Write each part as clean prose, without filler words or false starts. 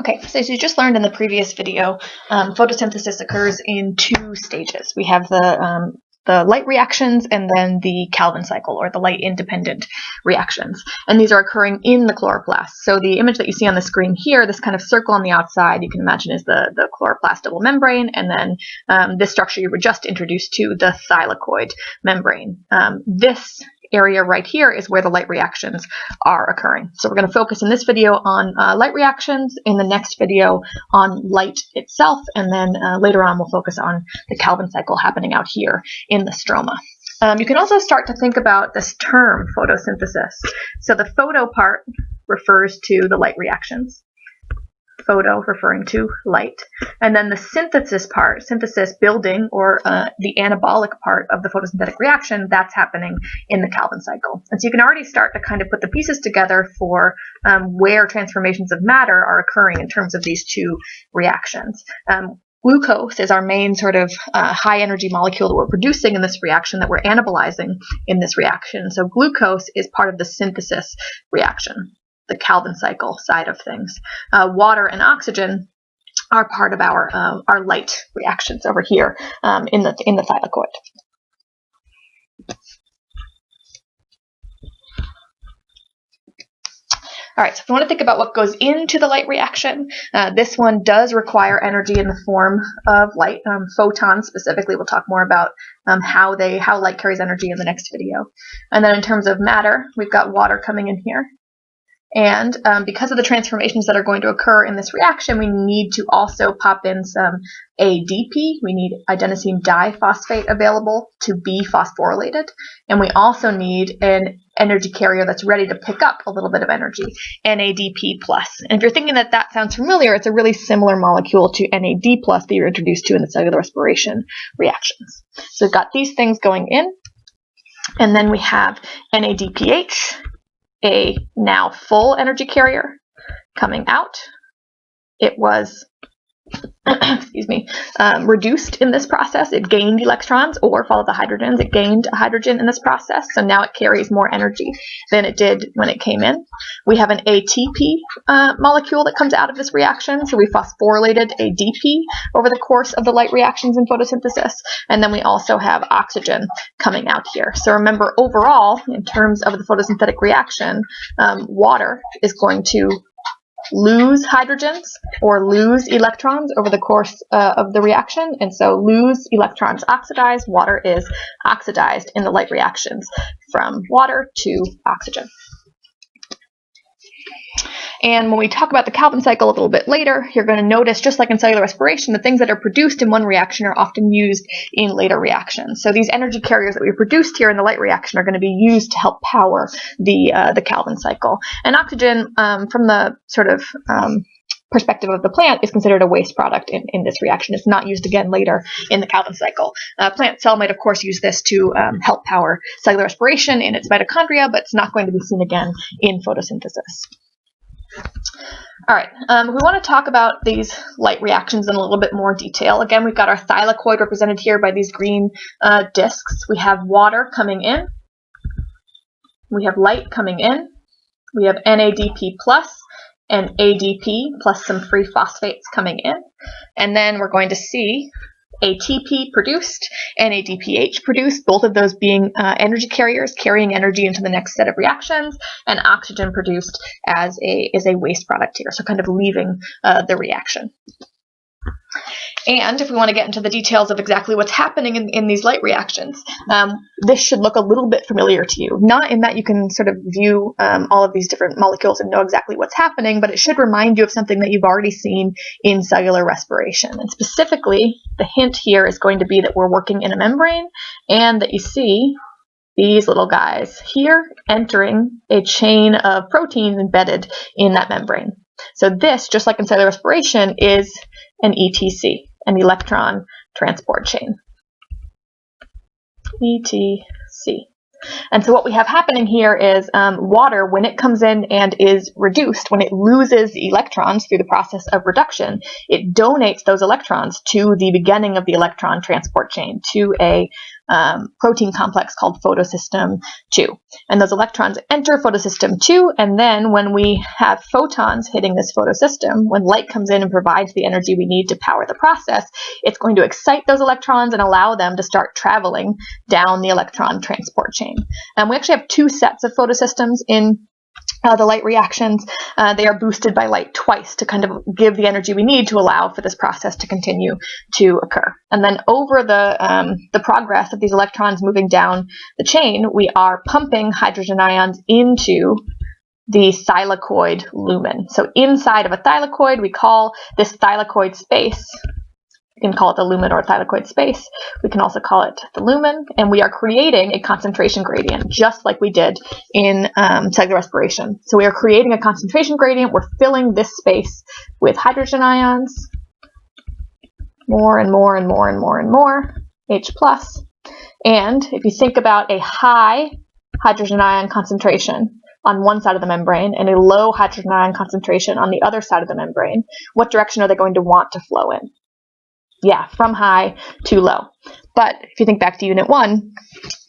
Okay, so as you just learned in the previous video, photosynthesis occurs in two stages. We have the light reactions and then the Calvin cycle, or the light-independent reactions. And these are occurring in the chloroplast. So the image that you see on the screen here, this kind of circle on the outside, you can imagine is the chloroplast double membrane, and then this structure you were just introduced to, the thylakoid membrane. This area right here is where the light reactions are occurring. So we're going to focus in this video on light reactions, in the next video on light itself, and then later on we'll focus on the Calvin cycle happening out here in the stroma. You can also start to think about this term photosynthesis. So the photo part refers to the light reactions. Photo referring to light, and then the synthesis part, synthesis building, or the anabolic part of the photosynthetic reaction, that's happening in the Calvin cycle. And so you can already start to kind of put the pieces together for where transformations of matter are occurring in terms of these two reactions. Glucose is our main sort of high energy molecule that we're producing in this reaction, that we're anabolizing in this reaction. So glucose is part of the synthesis reaction, the Calvin cycle side of things. Water and oxygen are part of our light reactions over here in the thylakoid. All right, so if you want to think about what goes into the light reaction, this one does require energy in the form of light, photons specifically. We'll talk more about how light carries energy in the next video. And then in terms of matter, we've got water coming in here. And because of the transformations that are going to occur in this reaction, we need to also pop in some ADP. We need adenosine diphosphate available to be phosphorylated. And we also need an energy carrier that's ready to pick up a little bit of energy, NADP+. And if you're thinking that that sounds familiar, it's a really similar molecule to NAD+ that you're introduced to in the cellular respiration reactions. So we've got these things going in, and then we have NADPH, a now full energy carrier, coming out. It was reduced in this process. It gained electrons, or followed the hydrogens. It gained a hydrogen in this process, so now it carries more energy than it did when it came in. We have an ATP molecule that comes out of this reaction, so we phosphorylated ADP over the course of the light reactions in photosynthesis, and then we also have oxygen coming out here. So remember, overall, in terms of the photosynthetic reaction, water is going to lose hydrogens or lose electrons over the course of the reaction, and so lose electrons oxidize. Water is oxidized in the light reactions from water to oxygen. And when we talk about the Calvin cycle a little bit later, you're going to notice, just like in cellular respiration, the things that are produced in one reaction are often used in later reactions. So these energy carriers that we produced here in the light reaction are going to be used to help power the Calvin cycle. And oxygen, from the sort of perspective of the plant, is considered a waste product in this reaction. It's not used again later in the Calvin cycle. Plant cell might, of course, use this to help power cellular respiration in its mitochondria, but it's not going to be seen again in photosynthesis. All right, we want to talk about these light reactions in a little bit more detail. Again, we've got our thylakoid represented here by these green discs. We have water coming in. We have light coming in. We have NADP+ and ADP plus some free phosphates coming in. And then we're going to see ATP produced and NADPH produced, both of those being energy carriers carrying energy into the next set of reactions, and oxygen produced as a waste product here, so kind of leaving the reaction. And if we want to get into the details of exactly what's happening in these light reactions, this should look a little bit familiar to you. Not in that you can sort of view all of these different molecules and know exactly what's happening, but it should remind you of something that you've already seen in cellular respiration. And specifically, the hint here is going to be that we're working in a membrane, and that you see these little guys here entering a chain of proteins embedded in that membrane. So this, just like in cellular respiration, is an ETC, an electron transport chain. ETC. And so what we have happening here is water, when it comes in and is reduced, when it loses electrons through the process of reduction, it donates those electrons to the beginning of the electron transport chain, to a protein complex called photosystem 2. And those electrons enter photosystem 2, and then when we have photons hitting this photosystem, when light comes in and provides the energy we need to power the process, it's going to excite those electrons and allow them to start traveling down the electron transport chain. We actually have two sets of photosystems in the light reactions. They are boosted by light twice to kind of give the energy we need to allow for this process to continue to occur. And then over the progress of these electrons moving down the chain, we are pumping hydrogen ions into the thylakoid lumen. So inside of a thylakoid, we call this thylakoid space, we can call it the lumen or thylakoid space. We can also call it the lumen, and we are creating a concentration gradient, just like we did in cellular respiration. So we are creating a concentration gradient. We're filling this space with hydrogen ions, more and more and more and more and more, H+. And if you think about a high hydrogen ion concentration on one side of the membrane and a low hydrogen ion concentration on the other side of the membrane, what direction are they going to want to flow in? Yeah, from high to low. But if you think back to Unit 1,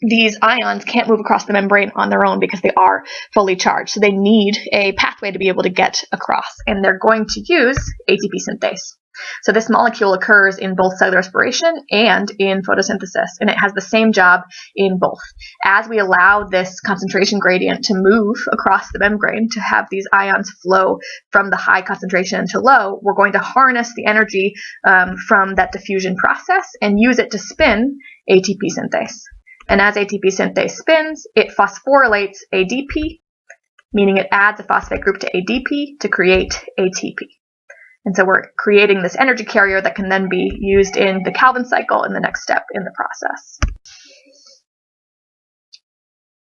these ions can't move across the membrane on their own because they are fully charged. So they need a pathway to be able to get across, and they're going to use ATP synthase. So this molecule occurs in both cellular respiration and in photosynthesis, and it has the same job in both. As we allow this concentration gradient to move across the membrane to have these ions flow from the high concentration to low, we're going to harness the energy from that diffusion process and use it to spin ATP synthase. And as ATP synthase spins, it phosphorylates ADP, meaning it adds a phosphate group to ADP to create ATP. And so we're creating this energy carrier that can then be used in the Calvin cycle in the next step in the process.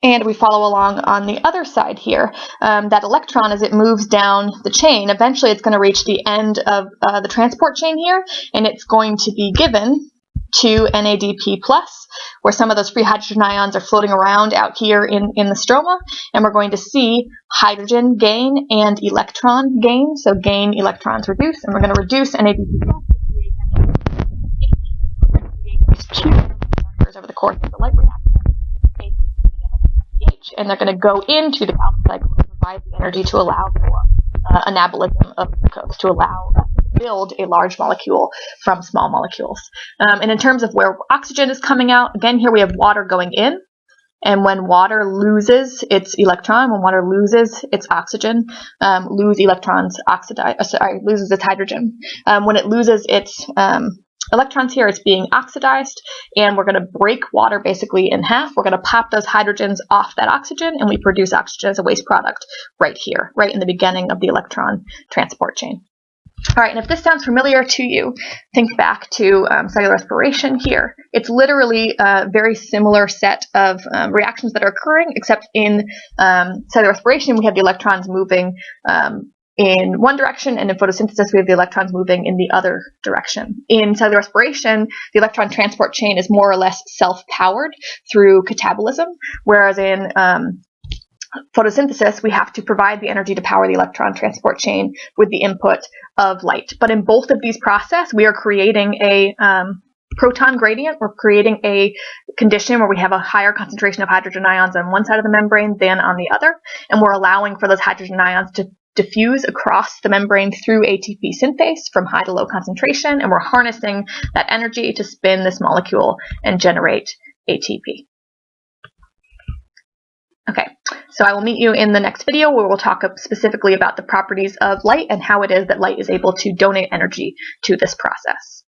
And we follow along on the other side here. That electron, as it moves down the chain, eventually it's going to reach the end of the transport chain here, and it's going to be given to NADP+, where some of those free hydrogen ions are floating around out here in the stroma, and we're going to see hydrogen gain and electron gain. So gain, electrons reduce, and we're going to reduce NADP+ over the course of the light reaction, and they're going to go into the Calvin cycle and provide the energy to allow for anabolism of glucose, to allow build a large molecule from small molecules. And in terms of where oxygen is coming out, again, here we have water going in. And when water loses its electron, when water loses its oxygen, loses its hydrogen. When it loses its electrons here, it's being oxidized, and we're going to break water basically in half. We're going to pop those hydrogens off that oxygen, and we produce oxygen as a waste product right here, right in the beginning of the electron transport chain. All right, and if this sounds familiar to you, think back to cellular respiration here. It's literally a very similar set of reactions that are occurring, except in cellular respiration, we have the electrons moving in one direction, and in photosynthesis, we have the electrons moving in the other direction. In cellular respiration, the electron transport chain is more or less self-powered through catabolism, whereas in photosynthesis, we have to provide the energy to power the electron transport chain with the input of light. But in both of these processes, we are creating a proton gradient. We're creating a condition where we have a higher concentration of hydrogen ions on one side of the membrane than on the other, and we're allowing for those hydrogen ions to diffuse across the membrane through ATP synthase from high to low concentration, and we're harnessing that energy to spin this molecule and generate ATP. Okay, so I will meet you in the next video where we'll talk specifically about the properties of light and how it is that light is able to donate energy to this process.